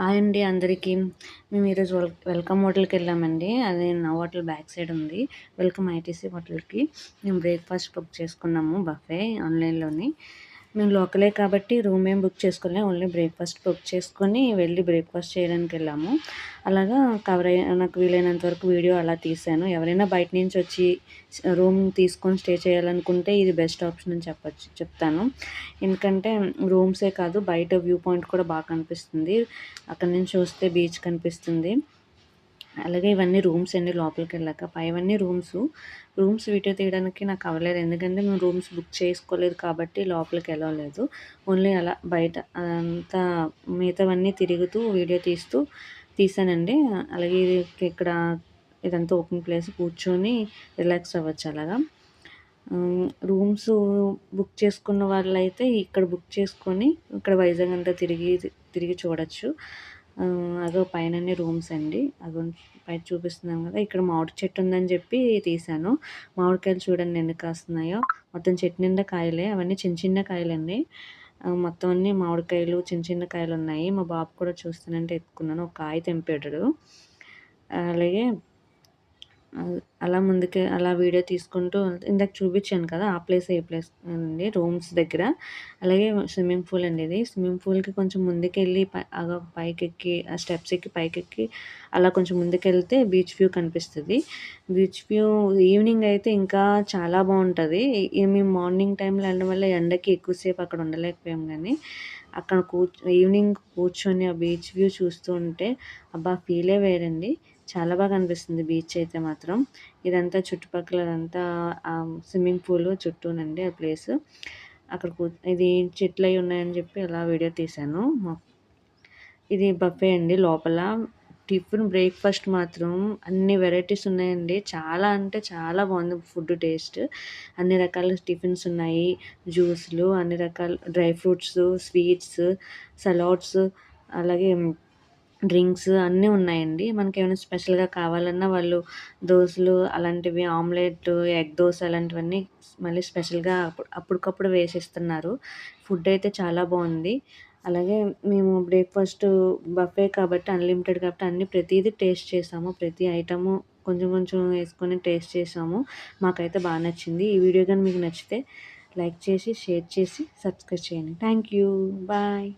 Hi అండి అందరికీ. మేము ఈరోజు వెల్కమ్ హోటల్‌కెళ్ళామండి. అది నా హోటల్ బ్యాక్ సైడ్ ఉంది. వెల్కమ్ ఐటీసీ హోటల్‌కి. మేము బ్రేక్‌ఫాస్ట్ బుక్ చేసుకున్నాము బఫే ఆన్‌లైన్‌లోని. మేము లోకలే కాబట్టి రూమ్ ఏం బుక్ చేసుకోలే. ఓన్లీ బ్రేక్‌ఫాస్ట్ బుక్ చేసుకొని వెళ్ళి బ్రేక్‌ఫాస్ట్ చేయడానికెళ్ళాము. అలాగా నాకు వీలైనంత వరకు వీడియో అలా తీశాను. ఎవరైనా బయట నుంచి వచ్చి రూమ్ తీసుకొని స్టే చేయాలనుకుంటే ఇది బెస్ట్ ఆప్షన్ అని చెప్తాను. ఎందుకంటే రూమ్సే కాదు బయట వ్యూ పాయింట్ కూడా బాగా కనిపిస్తుంది. అక్కడి నుంచి చూస్తే బీచ్ కనిపిస్తుంది. అలాగే ఇవన్నీ రూమ్స్ అండి లోపలికెళ్ళాక. పైవన్నీ రూమ్స్ వీడియో తీయడానికి నాకు అవ్వలేదు. ఎందుకంటే మేము రూమ్స్ బుక్ చేసుకోలేదు కాబట్టి లోపలికి ఎలో లేదు. ఓన్లీ అలా బయట అదంతా మిగతావన్నీ తిరుగుతూ వీడియో తీశానండి. అలాగే ఇక్కడ ఇదంతా ఓపెన్ ప్లేస్ కూర్చొని రిలాక్స్ అవ్వచ్చు అలాగా. రూమ్స్ బుక్ చేసుకున్న వాళ్ళైతే ఇక్కడ బుక్ చేసుకొని ఇక్కడ వైజాగ్ అంతా తిరిగి చూడొచ్చు. అదో పైనన్ని రూమ్స్ అండి. అదో పైన చూపిస్తున్నాను కదా! ఇక్కడ మామిడి చెట్టు ఉందని చెప్పి తీశాను. మామిడికాయలు చూడండి ఎన్ని కాస్తున్నాయో. మొత్తం చెట్టు నిండా కాయలే. అవన్నీ చిన్న చిన్న కాయలండి. మొత్తం అన్నీ మామిడికాయలు చిన్న చిన్న కాయలున్నాయి. మా బాబు కూడా చూస్తానంటే ఎత్తుకున్నాను. ఒక కాయ తెంపాడు. అలాగే అలా ముందుకే అలా వీడియో తీసుకుంటూ ఇందాక చూపించాను కదా! ఆ ప్లేసే ఈ ప్లేస్ అండి రూమ్స్ దగ్గర. అలాగే స్విమ్మింగ్ పూల్ అండి ఇది. స్విమ్మింగ్ పూల్‌కి కొంచెం ముందుకెళ్ళి పైకెక్కి ఆ స్టెప్స్ ఎక్కి పైకెక్కి అలా కొంచెం ముందుకెళ్తే బీచ్ వ్యూ కనిపిస్తది. బీచ్ వ్యూ ఈవినింగ్ అయితే ఇంకా చాలా బావుంటది. మేము మార్నింగ్ టైమ్‌లో వెళ్ళడం వల్ల ఎండకి ఎక్కువసేపు అక్కడ ఉండలేకపోయాం గానీ, అక్కడ ఈవినింగ్ కూర్చొని ఆ బీచ్ వ్యూ చూస్తూ ఉంటే అబ్బా! ఫీలే వేరండి. చాలా బాగా అనిపిస్తుంది బీచ్ అయితే మాత్రం. ఇదంతా చుట్టుపక్కలదంతా స్విమ్మింగ్ పూల్ చుట్టూనండి ఆ ప్లేసు. అక్కడ ఇది చెట్లయి ఉన్నాయని చెప్పి అలా వీడియో తీశాను. ఇది బఫే అండి లోపల. బ్రేక్‌ఫాస్ట్ మాత్రం అన్ని వెరైటీస్ ఉన్నాయండి. చాలా అంటే చాలా బావుంది ఫుడ్ టేస్ట్. అన్ని రకాల టిఫిన్స్ ఉన్నాయి. జ్యూస్‌లు, అన్ని రకాల డ్రై ఫ్రూట్స్, స్వీట్స్, సలాడ్స్ అలాగే డ్రింక్స్ అన్నీ ఉన్నాయండి. మనకేమైనా స్పెషల్‌గా కావాలన్నా వాళ్ళు దోసలు అలాంటివి ఆమ్లెట్, ఎగ్ దోస అలాంటివన్నీ మళ్ళీ స్పెషల్‌గా అప్పటికప్పుడు వేసిస్తున్నారు. ఫుడ్ అయితే చాలా బావుంది. అలాగే మేము బ్రేక్‌ఫాస్ట్ బఫే కాబట్టి అన్‌లిమిటెడ్ కాబట్టి అన్నీ ప్రతీదీ టేస్ట్ చేసాము. ప్రతి ఐటెము కొంచెం కొంచెం వేసుకొని టేస్ట్ చేసాము. మాకైతే బా నచ్చింది. ఈ వీడియో గాని మీకు నచ్చితే లైక్ చేసి, షేర్ చేసి, సబ్స్క్రైబ్ చేయండి. Thank you. బాయ్.